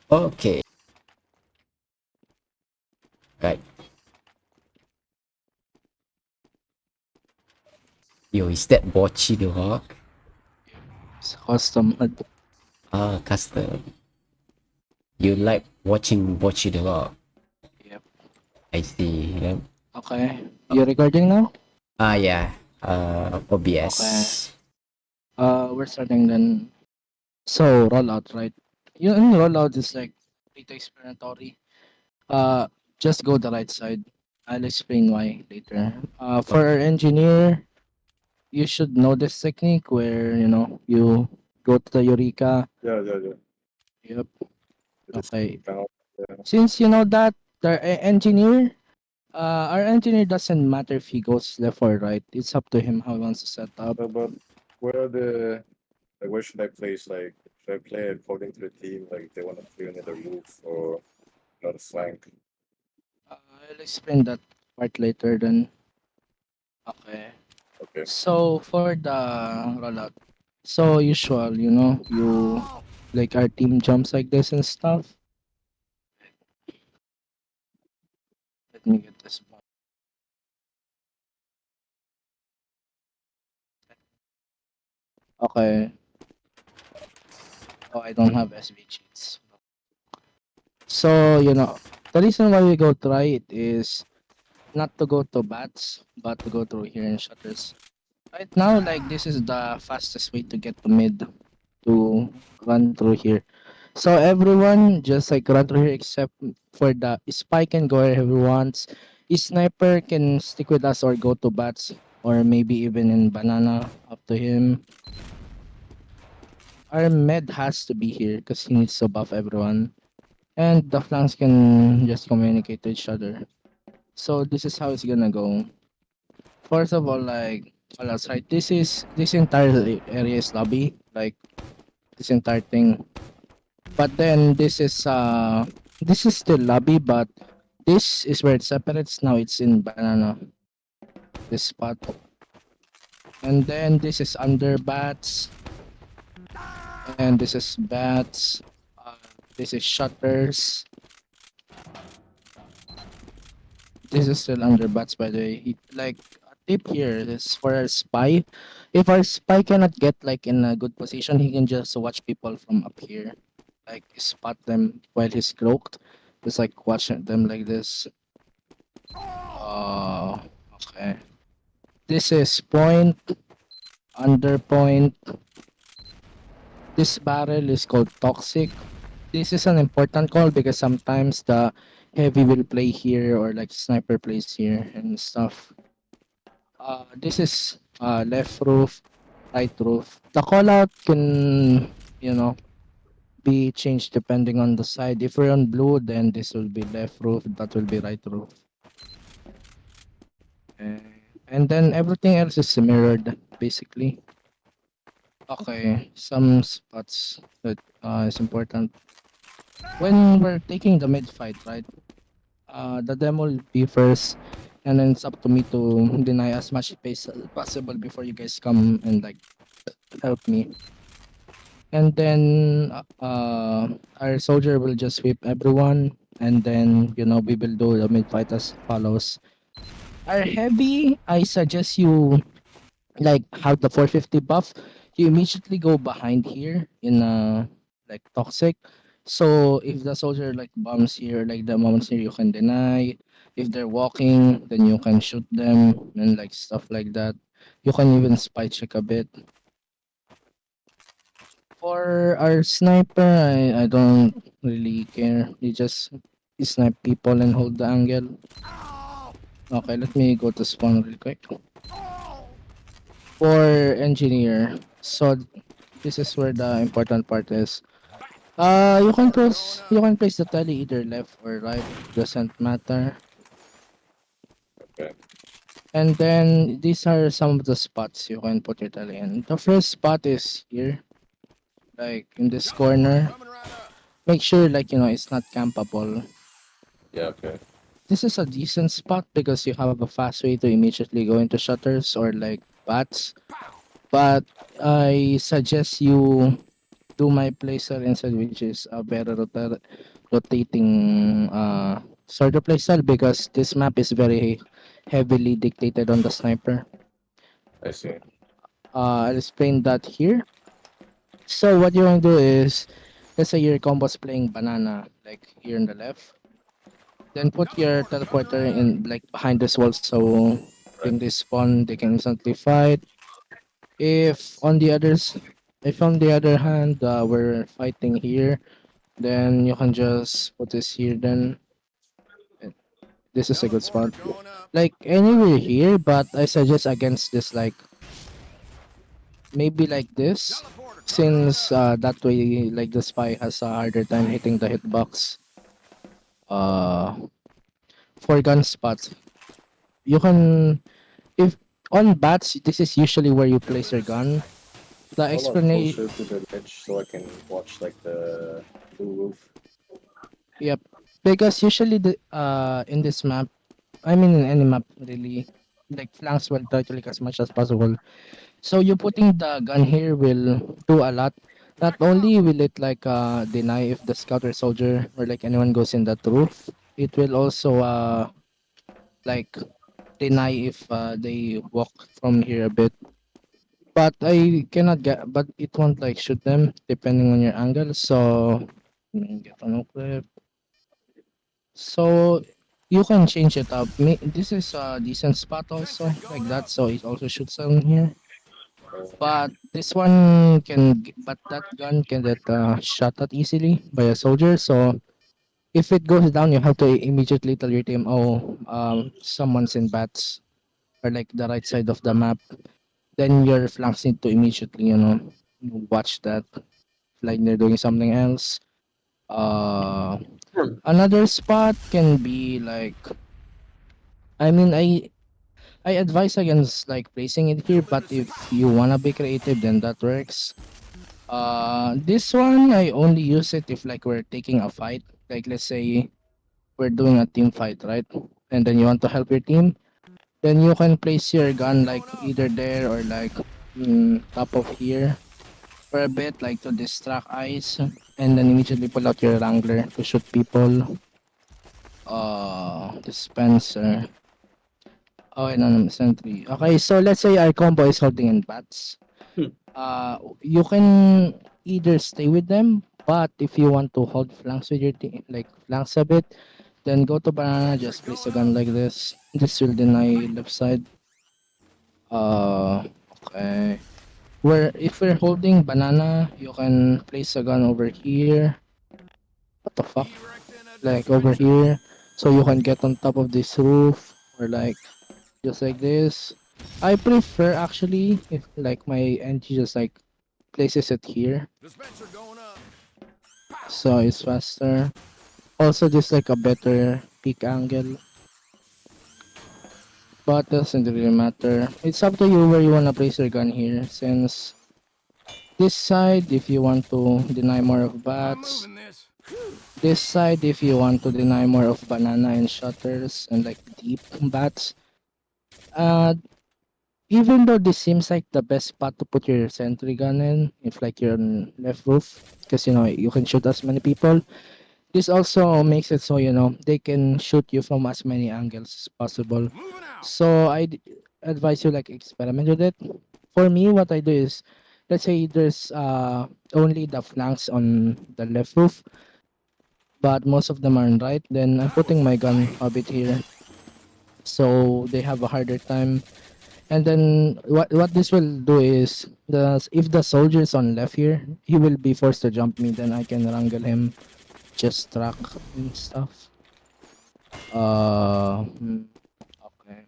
Okay, right. Yo, is that Bocce the Hawk? It's custom HUD. Ah, custom. You like watching Bocce the Hawk? Yep. I see. Yeah. Okay. You recording now? Ah, yeah. Okay. OBS. We're starting then. So rollout, right? You know, rollout is like data explanatory. Uh, just go the right side. I'll explain why later. For our engineer, you should know this technique where you go to the Eureka. Yeah, yeah, yeah. Yep. Just Okay. down. Yeah. Since you know that engineer, our engineer doesn't matter if he goes left or right. It's up to him how he wants to set up. But where are the like where should I place? Like should I play according to the team? Like if they want to play near the roof or on the flank? I'll explain that part later then. Okay. Okay. So for the rollout, so usual, you like our team jumps like this and stuff. Let me get this one. Okay. Oh, I don't have SB cheats. So, the reason why we go try it is not to go to bats, but to go through here in shutters. Right now, like this is the fastest way to get to mid to run through here. So everyone just like run through here except for the spy can go wherever he wants. Sniper can stick with us or go to bats or maybe even in banana up to him. Our med has to be here because he needs to buff everyone. And the flanks can just communicate to each other. So this is how it's gonna go. First of all, like well, that's right. This entire area is lobby, like this entire thing. But then this is still lobby, but this is where it separates. Now it's in banana, this spot. And then this is under bats, and this is bats. Uh, this is shutters. This is still under bats, by the way. Like a tip here is for our spy. If our spy cannot get like in a good position, he can just watch people from up here, like spot them while he's cloaked. Just like watch them like this. Oh, okay. This is point, under point. This barrel is called toxic. This is an important call because sometimes the heavy will play here or like sniper plays here and stuff. This is left roof, right roof. The call out can, you know, be changed depending on the side. If we're on blue, then this will be left roof, that will be right roof. Uh, and then everything else is mirrored, basically. Okay, some spots that is important. When we're taking the mid fight, right? The demo will be first, and then it's up to me to deny as much space as possible before you guys come and like help me. And then our soldier will just sweep everyone, and then we will do the mid fight as follows. Our heavy, I suggest you like have the 450 buff. You immediately go behind here in like toxic. So if the soldier like bombs here, like the moments here, you can deny. If they're walking, then you can shoot them and like stuff like that. You can even spy check a bit. For our sniper, I don't really care. You just snipe people and hold the angle. Okay, let me go to spawn real quick. For engineer, so this is where the important part is. You can place the tele either left or right, doesn't matter. Okay. And then these are some of the spots you can put your tele in. The first spot is here, like in this corner. Make sure like it's not campable. Yeah. Okay. This is a decent spot because you have a fast way to immediately go into shutters or like bats. But I suggest you do my playstyle instead, which is a better rotating sort of playstyle because this map is very heavily dictated on the sniper. I see. I'll explain that here. So what you want to do is, let's say your combo's playing banana, like here on the left. Then put your teleporter in like behind this wall so when they spawn they can instantly fight. If on the others, if on the other hand we're fighting here, then you can just put this here. Then uh, this is a good spot. Like anywhere here, but I suggest against this like maybe like this, since that way like the spy has a harder time hitting the hitbox. Uh, for gun spots, you can if on bats. This is usually where you place your gun. The How about explanation, closer to the ledge so I can watch like the blue roof? yep, because usually the in this map, I mean in any map really, like flanks will try to like as much as possible. So you putting the gun here will do a lot. Not only will it like deny if the scout or soldier or like anyone goes in that roof, it will also like deny if they walk from here a bit. But I cannot get, but it won't like shoot them depending on your angle. So get on a clip. So you can change it up. This is a decent spot also like that. So it also shoots on here. But this one but that gun can get shot at easily by a soldier. So if it goes down, you have to immediately tell your team, oh, someone's in bats or like the right side of the map. Then your flanks need to immediately, watch that. Like they're doing something else. Uh, Another spot can be like, I mean, I advise against like placing it here, but if you wanna be creative, then that works. This one I only use it if like we're taking a fight. Like let's say we're doing a team fight, right? And then you want to help your team, then you can place your gun like either there or like top of here for a bit, like to distract eyes, and then immediately pull out your wrangler to shoot people. Dispenser. Oh, and on sentry. Okay, so let's say our combo is holding in bats. You can either stay with them, but if you want to hold flanks with your team, like flanks a bit, then go to banana. Just place a gun like this. This will deny left side. Uh, okay. Where if we're holding banana, you can place a gun over here. What the fuck? Like over here, so you can get on top of this roof or like just like this. I prefer actually if like my NG just like places it here, so it's faster. Also, just like a better peak angle, but doesn't really matter. It's up to you where you wanna place your gun here. Since this side, if you want to deny more of bats, this side, if you want to deny more of banana and shutters and like deep bats. Uh, Even though this seems like the best spot to put your sentry gun in, if like you're on left roof, because you can shoot as many people. This also makes it so they can shoot you from as many angles as possible. So advise you like experiment with it. For me, what I do is, let's say there's only the flanks on the left roof, but most of them are on right. Then I'm putting my gun a bit here, so they have a harder time. And then what this will do is if the soldier is on left here, he will be forced to jump me. Then I can wrangle him, just track and stuff. Okay.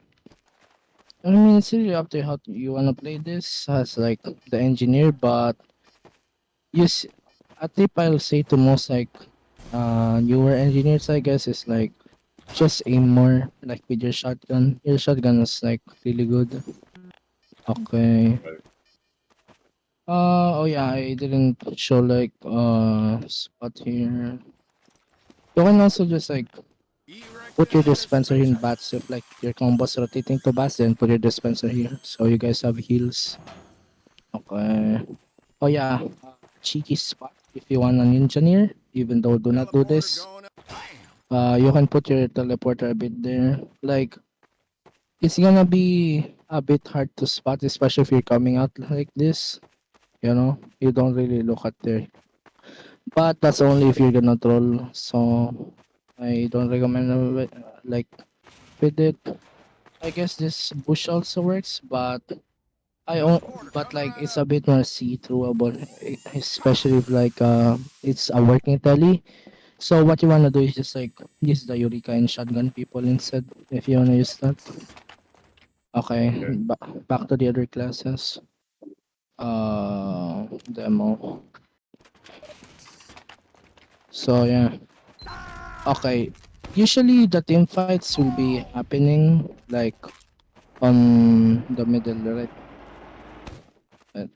I mean, it's really up to how you wanna play this as like the engineer, but yes, a tip I'll say to most like newer engineers, I guess, is like just aim more like with your shotgun. Your shotgun is like really good. Okay. Right. Oh yeah, I didn't show like spot here. You can also just like put your dispenser in bats if like your combo's rotating to bats, then put your dispenser here. So you guys have heals. Okay. Oh yeah. cheeky spot if you want an engineer, even though do not do this. You can put your teleporter a bit there. Like, it's gonna be a bit hard to spot, especially if you're coming out like this. You know, you don't really look at there. But that's only if you're gonna troll. So I don't recommend like with it. I guess this bush also works, but but like it's a bit more see-throughable, especially if like it's a working tele. So what you wanna do is just like use the Eureka and shotgun people instead if you wanna use that. Okay, Okay. back to the other classes. Demo. So yeah. Okay. Usually the team fights will be happening like on the middle, right? Uh,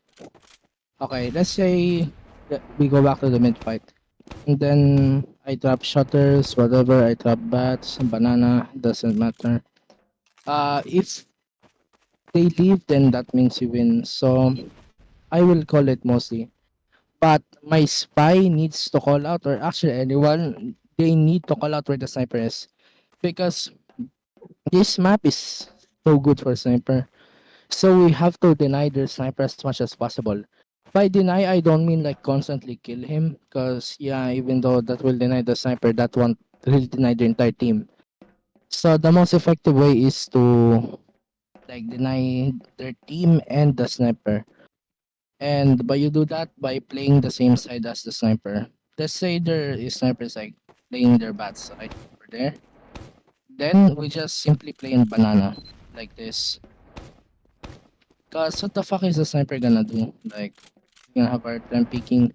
Okay, let's say that we go back to the mid fight. And then I drop shutters, whatever, I drop bats, banana, doesn't matter. If they leave, then that means you win. So I will call it mostly. But my spy needs to call out, or actually anyone, they need to call out where the sniper is. Because this map is so good for sniper. So we have to deny their sniper as much as possible. By deny, I don't mean like constantly kill him. Because yeah, even though that will deny the sniper, that won't really deny the entire team. So the most effective way is to like deny their team and the sniper. And by you do that by playing the same side as the sniper. Let's say their sniper is like playing their bats right over there. Then we just simply play in banana like this. Cause what the fuck is the sniper gonna do? Like gonna have our time peeking.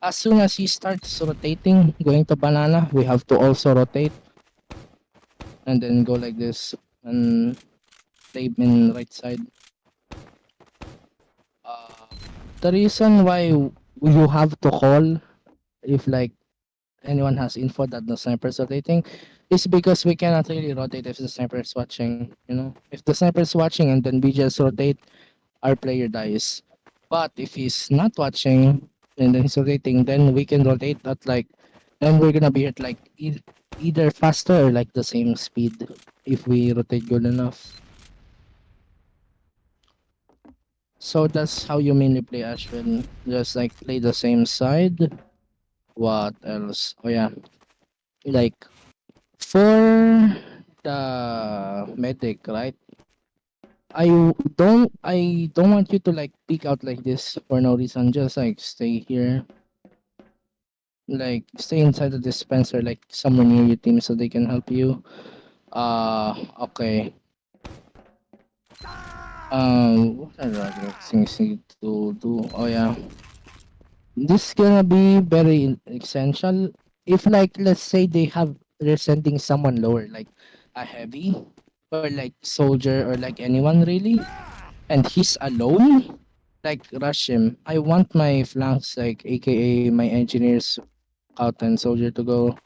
As soon as he starts rotating, going to banana, we have to also rotate and then go like this and play in right side. Uh, the reason why you have to call if like anyone has info that the sniper is rotating is because we cannot really rotate if the sniper is watching. You know, if the sniper is watching and then we just rotate, our player dies. But if he's not watching and then he's rotating, then we can rotate at like, then we're gonna be at like either faster or like the same speed if we rotate good enough. So that's how you mainly play Ashville. Just like play the same side. What else? Oh yeah, like for the medic, right? I don't want you to like peek out like this for no reason. Just like stay here. Like stay inside the dispenser like somewhere near your team so they can help you. Okay. What are the other things you need to do? Oh yeah. This gonna be very essential. If like let's say they're sending someone lower, like a heavy or like soldier or like anyone really, and he's alone, like rush him. I want my flanks like aka my engineers out and soldier to go.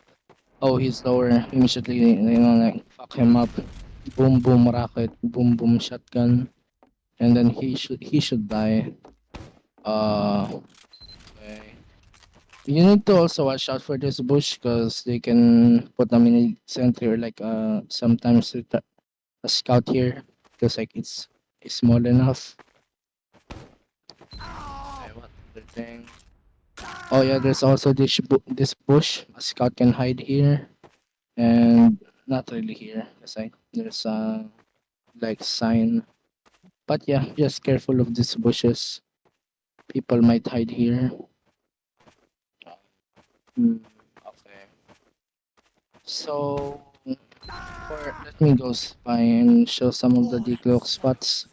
Oh, he's lower. Immediately, like fuck him up. Boom boom rocket, boom boom shotgun, and then he should die. Okay. You need to also watch out for this bush because they can put a mini sentry or like sometimes a scout here because like it's small enough. Okay, what other thing? Oh yeah, there's also this bush. A scout can hide here and not really here. Because like there's a like sign. But yeah, just careful of these bushes. People might hide here. Hmm, okay. So let me go spy and show some of the decloak spots.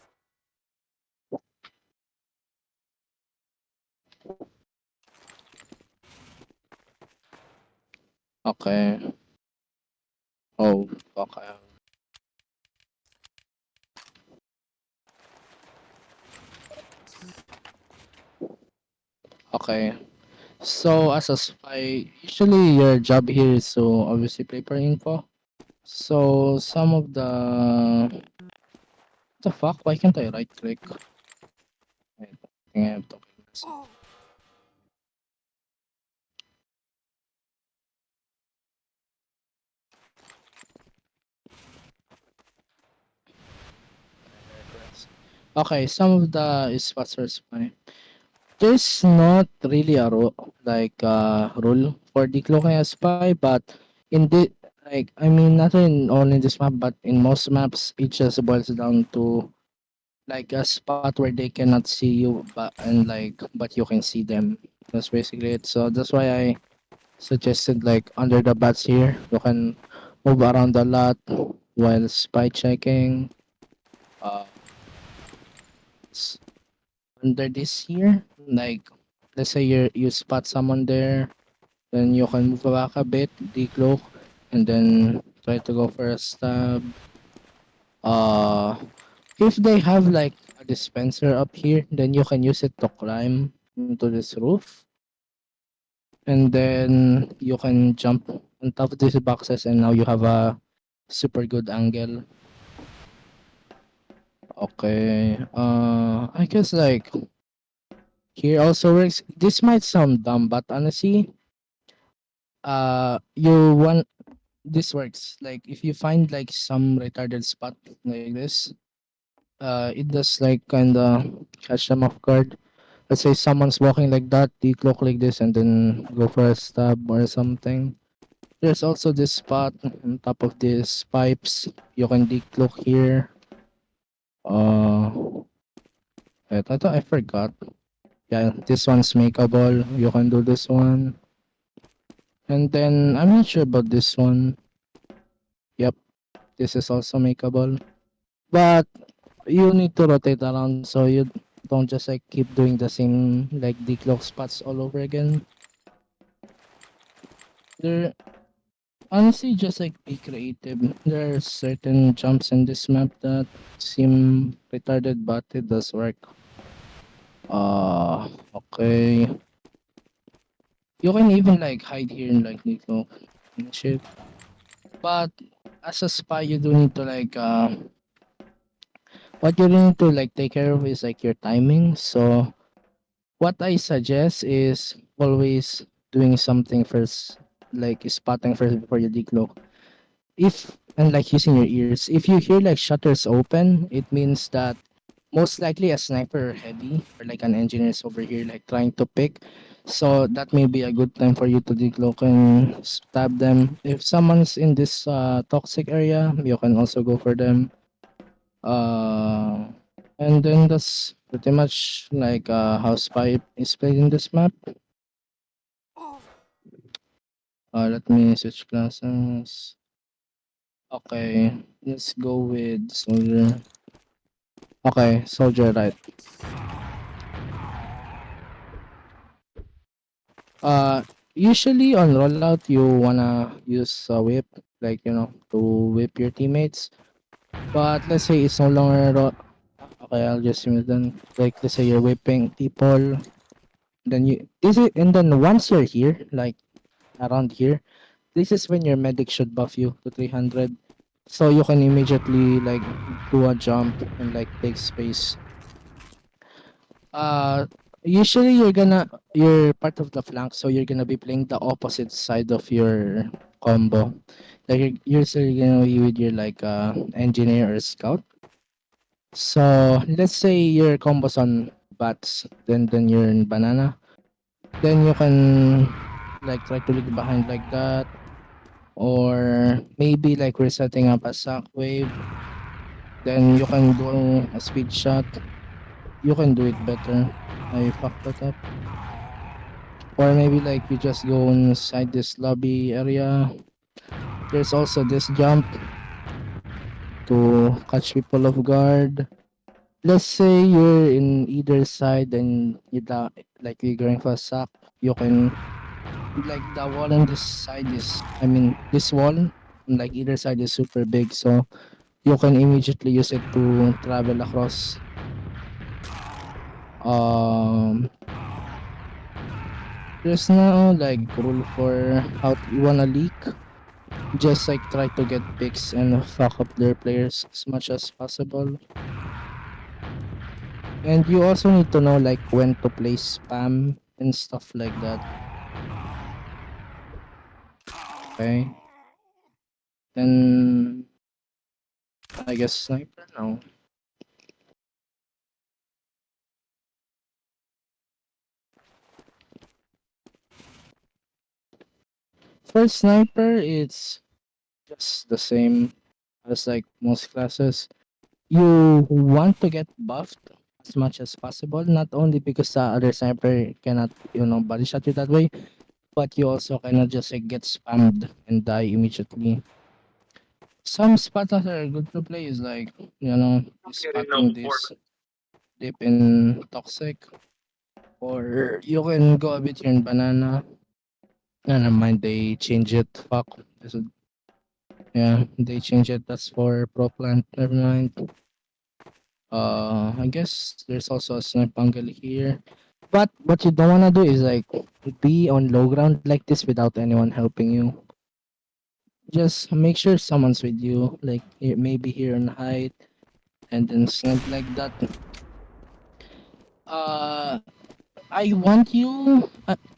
Okay. Oh, okay. Okay. So as a spy, usually your job here is to obviously prepare info. So some of the fuck? Why can't I right click? Wait, I think I have to. Okay, some of the spots are spy. There's not really a rule for decloaking a spy, but in the like I mean not in only this map, but in most maps, it just boils down to like a spot where they cannot see you, but you can see them. That's basically it. So that's why I suggested like under the bats here, you can move around a lot while spy checking. Uh, s- Under this here, like let's say you spot someone there, then you can move back a bit, decloak, and then try to go for a stab. Uh, if they have like a dispenser up here, then you can use it to climb into this roof, and then you can jump on top of these boxes, and now you have a super good angle. Okay. I guess like here also works. This might sound dumb, but honestly, you want this works. Like if you find like some retarded spot like this, it does like kinda catch them off guard. Let's say someone's walking like that, decloak like this, and then go for a stab or something. There's also this spot on top of these pipes. You can decloak here. Wait, I thought I forgot. Yeah, this one's makeable. You can do this one. And then I'm not sure about this one. Yep, this is also makeable. But you need to rotate around so you don't just like keep doing the same like decloak spots all over again. There honestly just like be creative. There are certain jumps in this map that seem retarded but it does work. Okay. You can even like hide here in like decloak and shit. But as a spy you do need to like what you need to like take care of is like your timing. So what I suggest is always doing something first, like spotting first before you decloak. If and like using your ears, if you hear like shutters open, it means that most likely a sniper heavy or like an engineer is over here like trying to pick. So that may be a good time for you to decloak and stab them. If someone's in this toxic area, you can also go for them. Uh, and then that's pretty much like how spy is played in this map. Let me switch classes. Okay, let's go with soldier. Okay, soldier right. Uh, Usually on rollout you wanna use a whip, like to whip your teammates. But let's say it's no longer okay, I'll just use then. Like let's say you're whipping people, then you is it and then once you're here, like around here, this is when your medic should buff you to 300. So you can immediately like do a jump and like take space. Uh Usually you're part of the flank, so you're gonna be playing the opposite side of your combo. Like you're usually gonna be with your like engineer or scout. So let's say your combo's on bats, then you're in banana. Then you can like try to leak behind like that. Or maybe like we're setting up a shock wave, then you can do a speed shot. You can do it better. I fucked that up. Or maybe like you just go inside this lobby area. There's also this jump to catch people off guard. Let's say you're in either side and like you're going for a sack. You can like the wall on this side is I mean this wall on like either side is super big, so you can immediately use it to travel across. Um, there's no like rule for how you wanna leak. Just like try to get picks and fuck up their players as much as possible. And you also need to know like when to play spam and stuff like that. Okay. Then I guess sniper now. For sniper, it's just the same as like most classes. You want to get buffed as much as possible, not only because the other sniper cannot, body shot you that way, but you also cannot just like get spammed and die immediately. Some spots that are good to play is like, spotting this deep in toxic, or you can go a bit here in banana. Never mind, they change it. Fuck. Yeah, they change it. That's for pro plant. Never mind. I guess there's also a snipe angle here. But what you don't wanna do is like be on low ground like this without anyone helping you. Just make sure someone's with you, like maybe here on height, and then snipe like that. Uh, I want you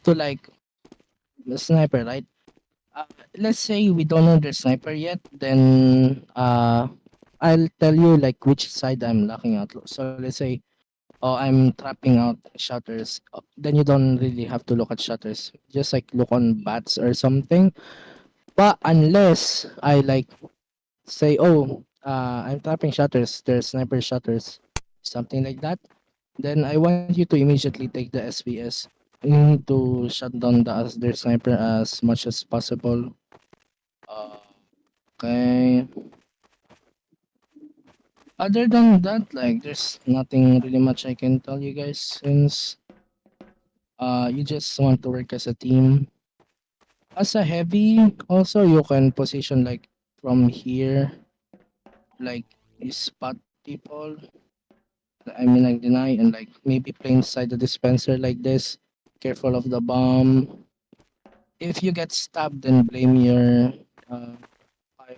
to like the sniper, right? Uh, let's say we don't know the sniper yet, then I'll tell you like which side I'm locking out. So let's say, oh, I'm trapping out shutters. Then you don't really have to look at shutters. Just like look on bats or something. But unless I like say, oh, I'm trapping shutters. There's sniper shutters, something like that. Then I want you to immediately take the SVS. You need to shut down their sniper as much as possible. Uh, okay. Other than that, like, there's nothing really much I can tell you guys since you just want to work as a team. As a heavy, also you can position like from here, like you spot people. I mean, like deny and like maybe play inside the dispenser like this. Careful of the bomb. If you get stabbed, then blame your fire.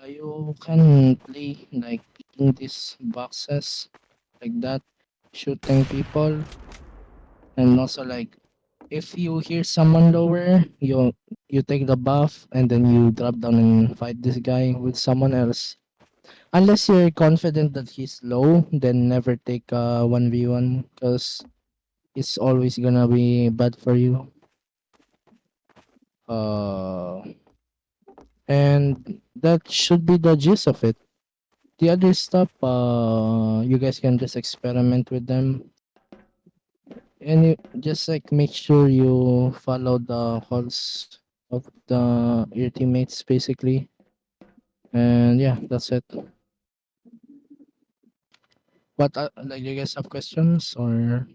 You can play like picking these boxes like that, shooting people, and also like if you hear someone lower, you take the buff and then you drop down and fight this guy with someone else. Unless you're confident that he's low, then never take 1v1 because it's always gonna be bad for you. Uh, and that should be the gist of it. The other stuff, you guys can just experiment with them, and you just like make sure you follow the calls of your teammates, basically. And yeah, that's it. What like you guys have questions or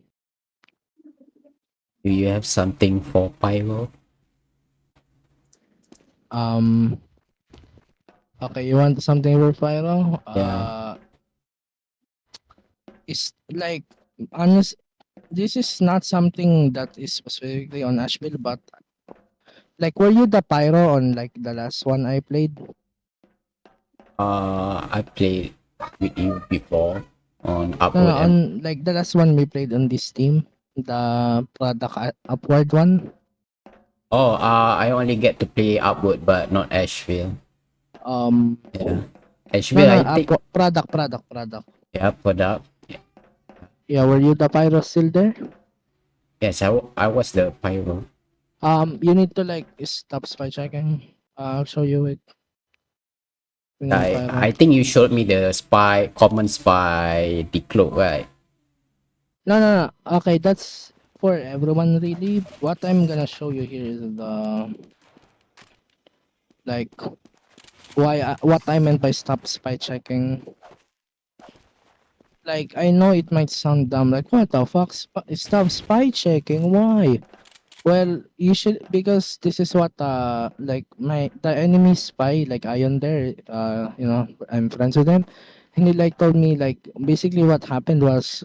Do you have something for Pyro? um? Okay, you want something for Pyro? Yeah. It's like honest. This is not something that is specifically on Ashville, but like, were you the Pyro on like the last one I played? I played with you before on No, no, Upward and on like the last one we played on this team, the product upward one. oh, I only get to play Upward but not Ashville. Um, Yeah. no, Ashville, no, I think. product. Yeah, product. Yeah, were you the Pyro still there? Yes, I was the Pyro. You need to like stop spy checking. I'll show you it when you're I Pyro. think you showed me the spy, common spy decloak, right? No, no, no. Okay, that's for everyone really. What I'm gonna show you here is the like what I meant by stop spy checking. Like I know it might sound dumb, like what the fuck? Stop spy checking? Why? Well, you should because this is what like the enemy spy like Ion there. I'm friends with him, and he like told me like basically what happened was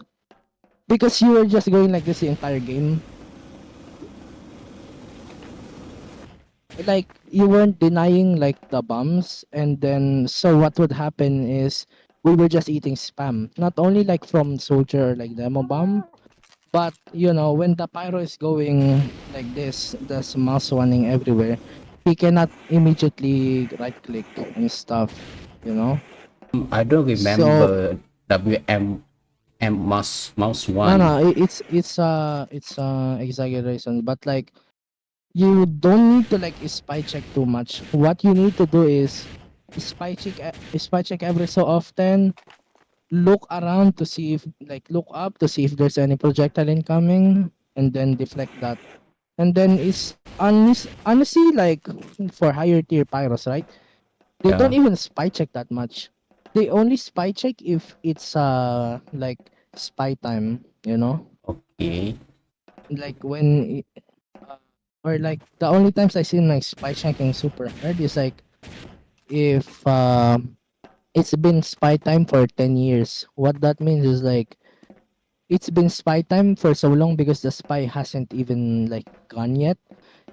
because you were just going like this the entire game. Like you weren't denying like the bombs, and then so what would happen is we were just eating spam, not only like from soldier or like demo bomb, but when the pyro is going like this, there's mouse running everywhere, he cannot immediately right click and stuff. I don't So remember WM mouse no, one. no, it's exaggeration, but like you don't need to like spy check too much. What you need to do is spy check every so often. Look around to see if like look up to see if there's any projectile incoming, and then deflect that. And then it's honestly like for higher tier pyros, right? They don't Yeah. even spy check that much. They only spy check if it's like spy time, you know? Okay. Like uh, or like the only times I seen like spy checking super hard is like if it's been spy time for 10 years. What that means is like it's been spy time for so long because the spy hasn't even like gone yet.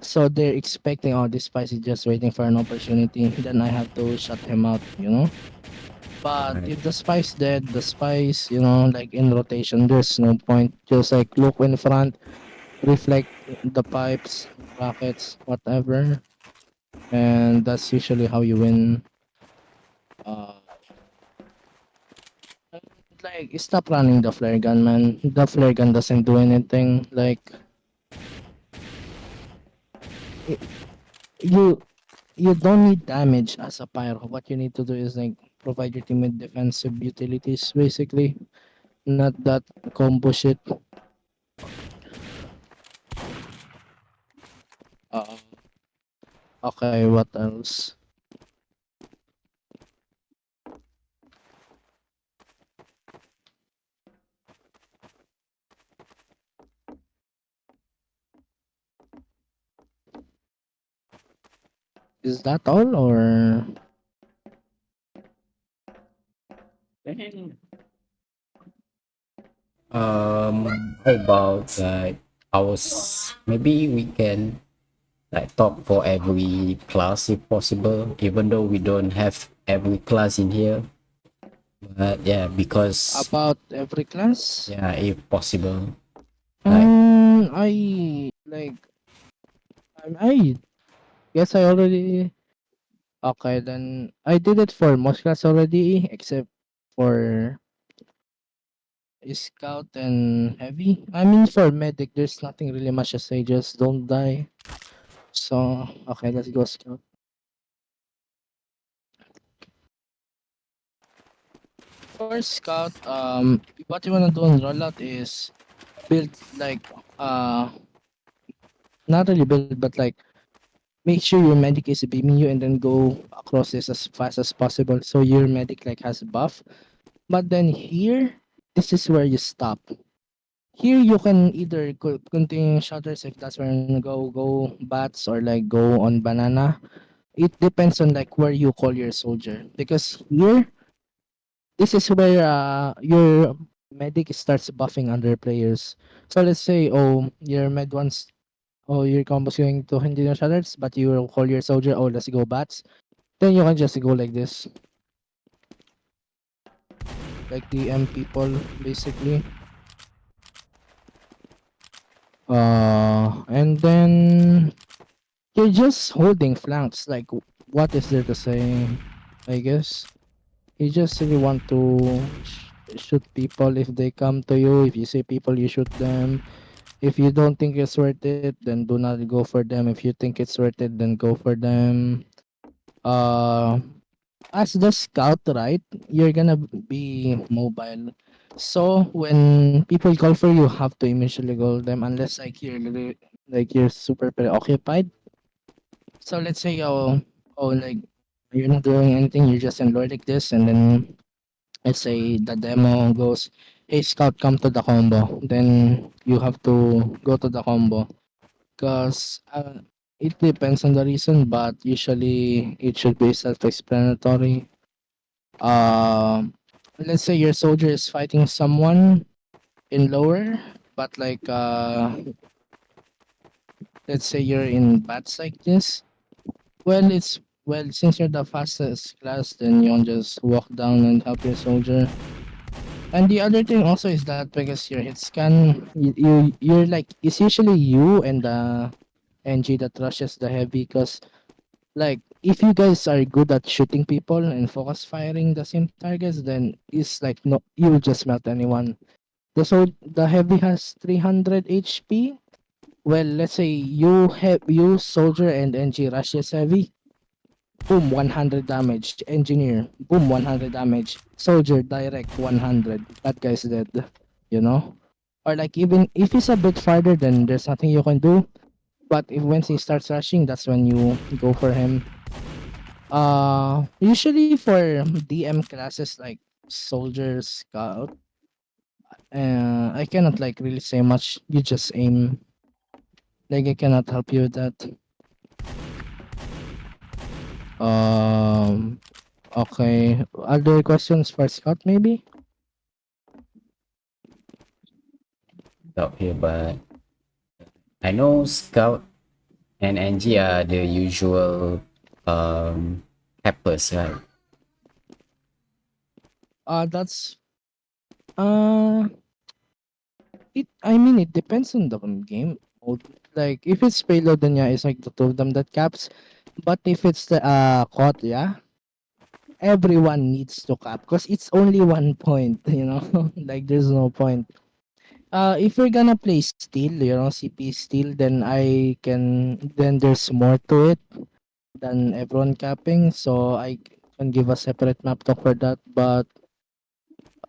So they're expecting, oh, this spy is just waiting for an opportunity. Then I have to shut him out, you know? But Right. if the spy's dead, the spy's, like in rotation, there's no point. Just like look in front, reflect the pipes, brackets, whatever. And that's usually how you win. Uh, like, stop running the flare gun, man. The flare gun doesn't do anything. Like, y- you you don't need damage as a pyro. What you need to do is like provide your team with defensive utilities, basically. Not that combo shit. Uh, okay, what else? Is that all or How about like maybe we can like talk for every class if possible, even though we don't have every class in here. But yeah, because about every class? yeah, if possible, like I like I guess I already okay then I did it for most class already except for scout and heavy. I mean for medic there's nothing really much to say, just don't die. So okay, let's go scout. For scout, what you wanna do on rollout is build like not really build but like make sure your medic is beaming you and then go across this as fast as possible so your medic like has a buff. But then here, this is where you stop. Here you can either continue shutters if that's where you wanna go bats or like go on banana. It depends on like where you call your soldier because here this is where your medic starts buffing under players. So let's say your med wants your combo's going to continue shutters but you will call your soldier, let's go bats. Then you can just go like this, like DM people basically. And then you're just holding flanks. Like, what is there to say? I guess you just really want to shoot people if they come to you. If you see people, you shoot them. If you don't think it's worth it, then do not go for them. If you think it's worth it, then go for them. Uh, as the scout, right? You're gonna be mobile. So when people call for you, have to immediately call them unless like like you're super preoccupied. So let's say like you're not doing anything, you're just in Lord like this, and then let's say the demo goes, "Hey scout, come to the combo." Then you have to go to the combo because it depends on the reason, but usually it should be self-explanatory. Um, let's say your soldier is fighting someone in lower, but like let's say you're in bats like this. Since you're the fastest class, then you can just walk down and help your soldier. And the other thing also is that because your hit scan, you're like it's usually you and the NG that rushes the heavy. Because like if you guys are good at shooting people and focus firing the same targets, then it's like no, you will just melt anyone. The heavy has 300 HP. Well, let's say you soldier and NG rushes heavy. Boom, 100 damage. Engineer, boom, 100 damage. Soldier, direct 100. That guy's dead. You know? Or like even if he's a bit farther, then there's nothing you can do. But if once he starts rushing, that's when you go for him. Usually for DM classes like soldier, scout, I cannot like really say much. You just aim. Like I cannot help you with that. Um, okay. Other questions for Scott maybe? Out here, but I know Scout and NG are the usual cappers, right? That's uh, I mean, it depends on the game mode. Like if it's payload, then yeah, it's like the two of them that caps. But if it's the caught, yeah, everyone needs to cap because it's only 1 point. You know, like there's no point. If we're gonna play steel, you know, CP steel, then I can. Then there's more to it than everyone capping. So I can give a separate map talk for that, but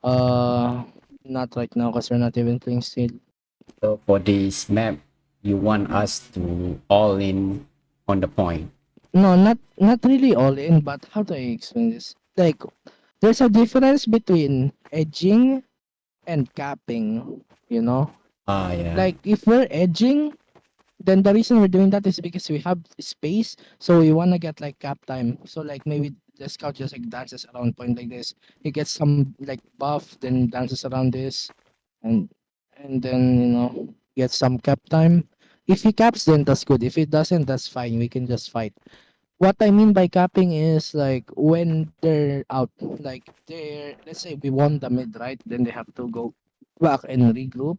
uh, not right now because we're not even playing steel. So for this map, you want us to all in on the point. No, not really all in, but how do I explain this? Like, there's a difference between edging and capping. You know, Ah, yeah. like if we're edging, then the reason we're doing that is because we have space, so we wanna get like cap time. So like maybe the scout just like dances around point like this. He gets some like buff, then dances around this, and then gets some cap time. If he caps, then that's good. If it doesn't, that's fine. We can just fight. What I mean by capping is like when they're out, like they're let's say we won the mid, right? Then they have to go back and regroup,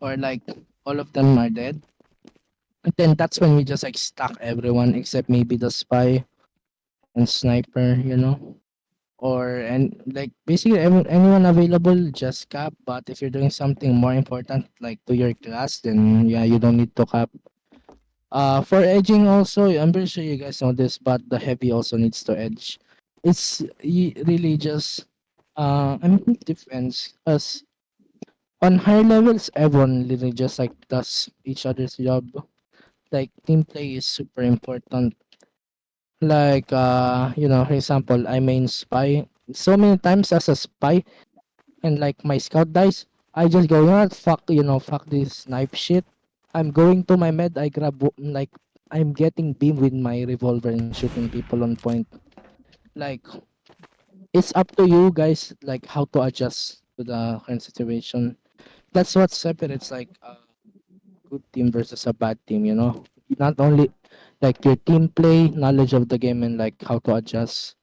or like all of them are dead. And then that's when we just like stack everyone except maybe the spy and sniper, or and like basically anyone available just cap. But if you're doing something more important like to your class, then yeah, you don't need to cap. For edging also, I'm pretty sure you guys know this, but the heavy also needs to edge. Really just I mean it depends. Cause on higher levels, everyone literally just like does each other's job. Like team play is super important. Like for example, I main spy so many times as a spy, and like my scout dies, I just go, fuck, fuck this knife shit. I'm going to my med. I grab like I'm getting beam with my revolver and shooting people on point. Like it's up to you guys, like how to adjust to the current situation. That's what separates like a good team versus a bad team. Not only like your team play, knowledge of the game, and like how to adjust.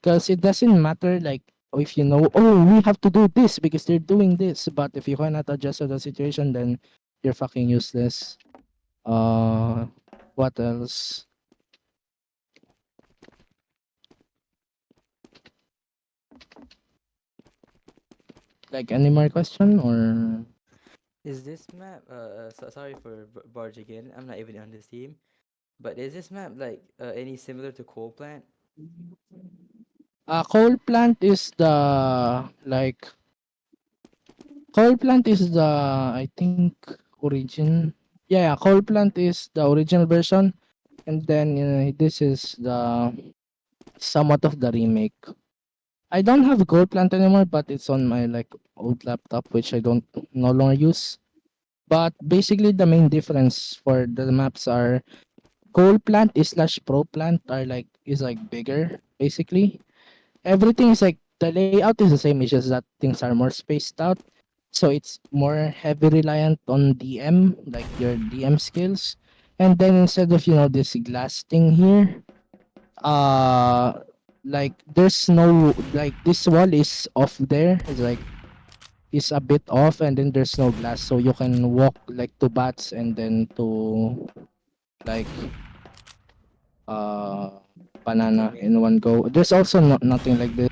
Because it doesn't matter like if you know, oh, we have to do this because they're doing this, but if you cannot adjust to the situation, then you're fucking useless. Uh, what else? Like any more question or Is this map? Sorry for barge again. I'm not even on this team. But is this map like any similar to Coal Plant? coal plant is the like coal plant is the I think origin. Yeah, coal plant is the original version, and then this is the somewhat of the remake. I don't have gold plant anymore, but it's on my like old laptop, which I don't no longer use. But basically, the main difference for the maps are gold plant is slash pro plant are like is like bigger. Basically, everything is like the layout is the same. It's just that things are more spaced out, so it's more heavy reliant on DM, like your DM skills. And then instead of this glass thing here, uh like there's no like this wall is off there. It's like is a bit off, and then there's no glass, so you can walk like to bats and then to like uh banana in one go. There's also nothing like this.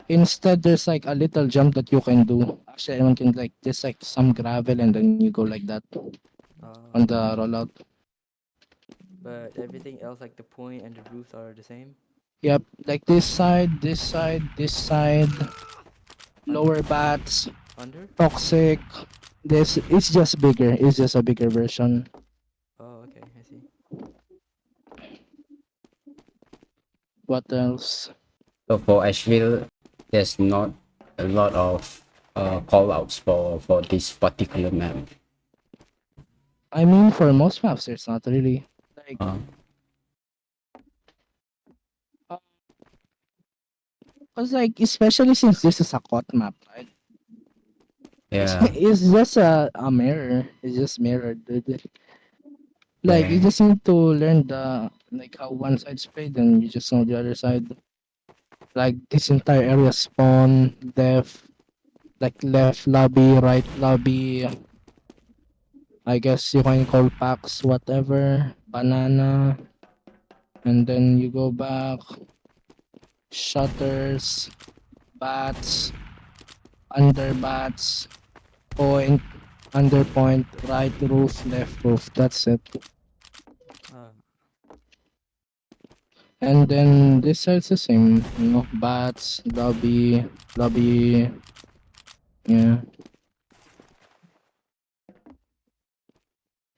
Instead there's like a little jump that you can do. Actually, anyone can like there's like some gravel and then you go like that. on the Okay. rollout. But everything else, like the point and the roofs, are the same. Yep, like this side, this side, this side, Under, lower bats, under. toxic. This it's just bigger. It's just a bigger version. Oh, okay. I see. What else? So for Ashville, there's not a lot of call outs for this particular map. I mean, for most maps, there's not really like, Uh, uh, cause like especially since this is a quad map, right? yeah, It's just a mirror. It's just mirrored, dude. Like you yeah. just need to learn the like how one side's played, and you just know the other side. Like this entire area spawn, left lobby, right lobby. I guess you can call packs whatever, banana, and then you go back, shutters, bats, under bats, point, under point, right roof, left roof. That's it. Ah, And then this side's the same, bats, lobby, lobby, yeah.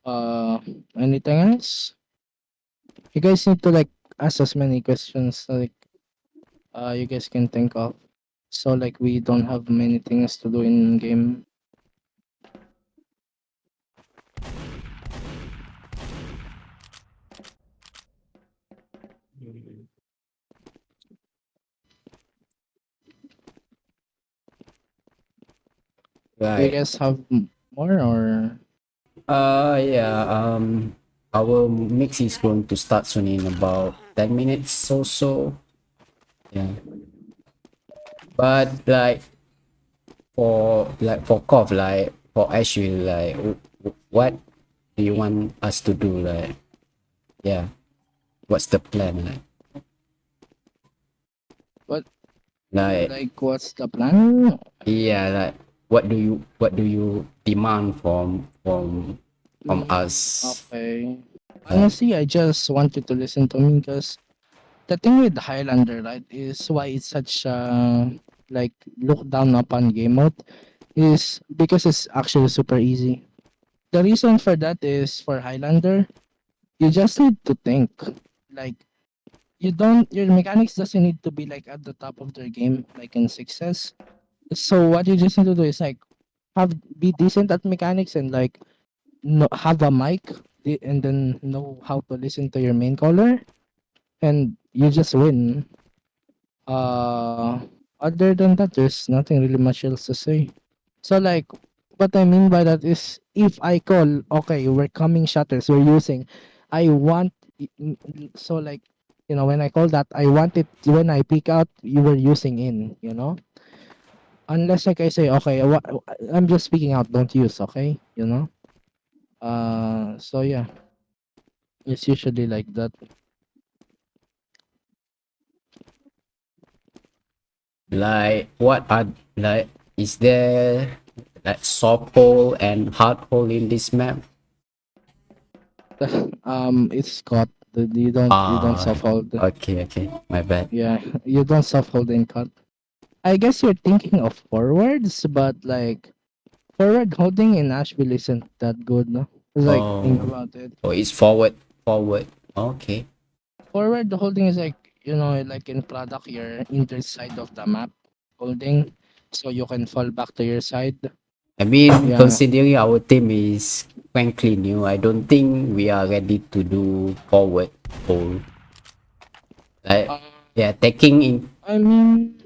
Uh, Anything else? You guys need to like ask as many questions like you guys can think of. So like we don't have many things to do in game. mm, Do you Right. guys have more or Yeah. Our mix is going to start soon in about 10 minutes or so. Yeah. But like for Kov, like for Ashville, like what do you want us to do? Like, yeah, what's the plan? what? Like, Like what's the plan? yeah, like what do you demand from us? Okay. Like, Honestly, I just want you to listen to me because the thing with Highlander, right, is why it's such like look down upon game mode is because it's actually super easy. The reason for that is for Highlander, you just need to think. Like you don't your mechanics doesn't need to be like at the top of their game like in sixes. So what you just need to do is like be decent at mechanics and like have a mic and then know how to listen to your main caller and you just win. Uh, Other than that, there's nothing really much else to say. So like, what I mean by that is, if I call, okay, we're coming shutters, we're using, I want, so like, when I call that, I want it when I pick out, you were using in. Unless like I say, okay, I'm just speaking out, don't use, okay. So yeah, it's usually like that. what are like? Is there like soft hole and hard hole in this map? It's cut. You don't Ah, soft hold. okay, okay, my bad. Yeah, you don't soft hold in cut. I guess you're thinking of forwards, but like forward holding in Asheville isn't that good, no? 'Cause, like think Oh, about it. oh, it's forward, forward. Okay. Forward holding is like like in product, you're either side of the map holding, so you can fall back to your side. I mean, Yeah. considering our team is frankly new, I don't think we are ready to do forward hole. Like, Uh, yeah, taking in. I mean,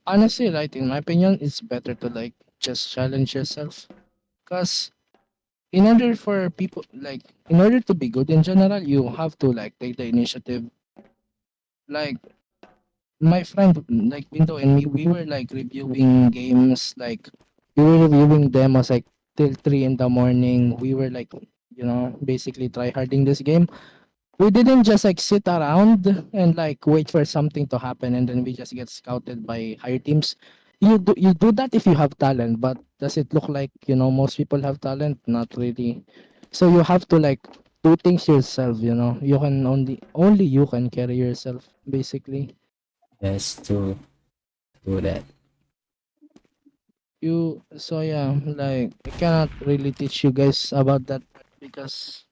honestly, right, in my opinion, it's better to like just challenge yourself. Cause in order for people like in order to be good in general, you have to like take the initiative. Like my friend, like Window and me, we were like reviewing games, like we were reviewing demos like till 3 in the morning. We were like, basically try harding this game. We didn't just like sit around and like wait for something to happen and then we just get scouted by higher teams. You do that if you have talent, but does it look like most people have talent? Not really. So you have to like do things yourself, you know. You can only you can carry yourself basically. Yes, to do that. You so yeah, like I cannot really teach you guys about that part because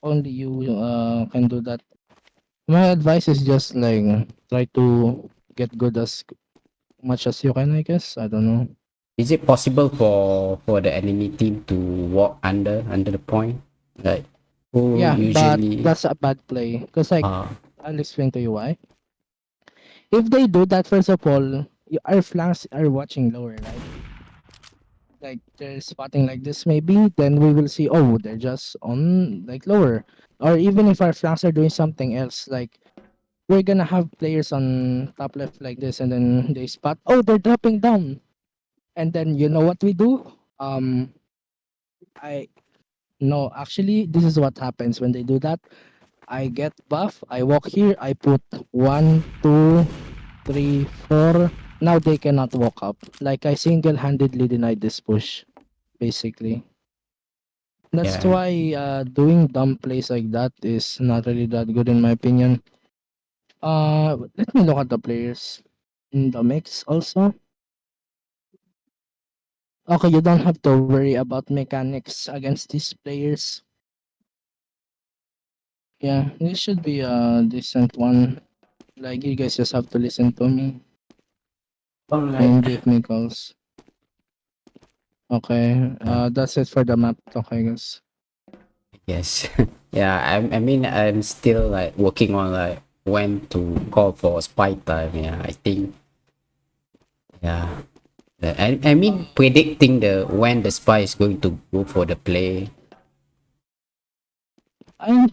only you can do that. My advice is just like try to get good as much as you can, I guess. I don't know. Is it possible for the enemy team to walk under the point? Like who Yeah, but usually that's a bad play. Cause like uh I'll explain to you why. If they do that, first of all, our flanks are watching lower, right? Like they're spotting like this, maybe. Then we will see. Oh, they're just on like lower. Or even if our flanks are doing something else, like we're gonna have players on top left like this, and then they spot. Oh, they're dropping down, and then you know what we do? I no, actually, this is what happens when they do that. I get buff. I walk here. I put 1, 2, 3, 4. Now they cannot walk up. Like I single-handedly denied this push, basically. That's yeah. why doing dumb plays like that is not really that good in my opinion. Let me look at the players in the mix also. Okay, you don't have to worry about mechanics against these players. Yeah, this should be a decent one. Like you guys just have to listen to me All right. and give me calls. Okay, Uh, that's it for the map talk, I guess. yes. Yeah, I mean I'm still like working on like when to call for spy time. Yeah, I think yeah. I mean predicting the when the spy is going to go for the play.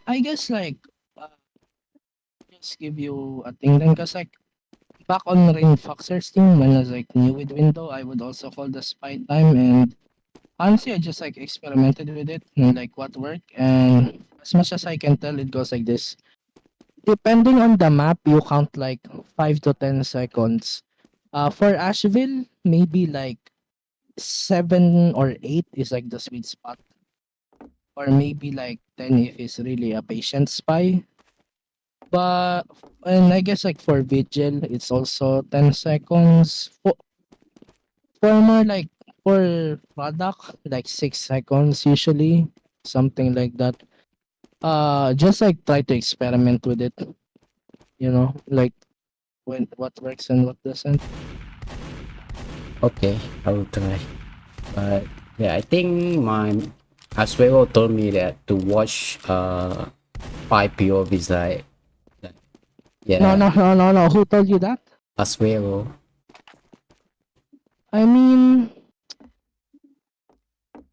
I guess like uh, just give you a thing then, cause like back on Rain Foxer's team when I was like new with Window, I would also call the spy time, and honestly I just like experimented with it and like what worked, and as much as I can tell it goes like this. Depending on the map, you count like 5 to 10 seconds. For Ashville, maybe like 7 or 8 is like the sweet spot, or maybe like 10 if it's really a patient spy. But and I guess like for Vigil, it's also 10 seconds. For more like for product, like 6 seconds usually, something like that. Just like try to experiment with it, like when what works and what doesn't. Okay, I will try. But yeah, I think my Aswero told me that to watch 5 PO is like No, yeah, no, no, no, no. Who told you that? Aswero. I mean,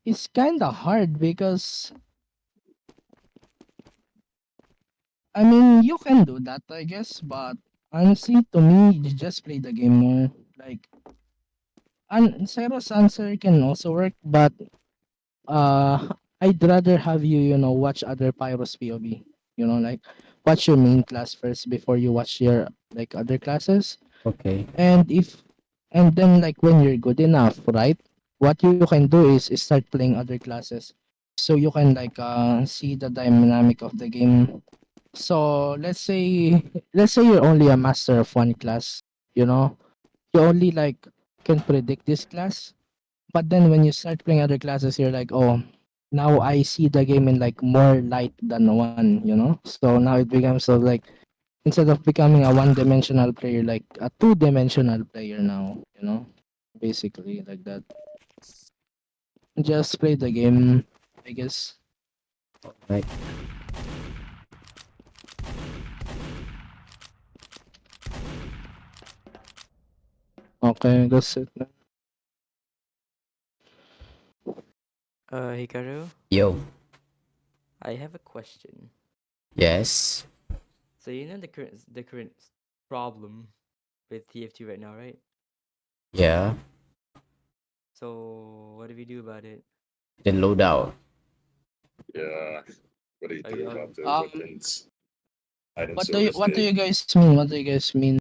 it's kind of hard because I mean you can do that, I guess, but honestly, to me, you just play the game more. Like, and Zero's answer can also work, but I'd rather have you, watch other Pyros POV. Like watch your main class first before you watch your like other classes. Okay. And if and then like when you're good enough, right? What you can do is start playing other classes. So you can like see the dynamic of the game. So let's say you're only a master of one class, you know. You only like can predict this class, but then when you start playing other classes, you're like, oh, now I see the game in like more light than one. So now it becomes so like instead of becoming a one-dimensional player, like a two-dimensional player now. Basically like that. Just play the game, I guess. Right. Okay, that's it. Hikaru, Yo. I have a question. Yes. So you know the current problem with TF2 right now, right? Yeah. So what do we do about it? The loadout. Yeah. What do you Are do you all about the Um, weapons? Item what do you storage what do day. you guys mean? What do you guys mean?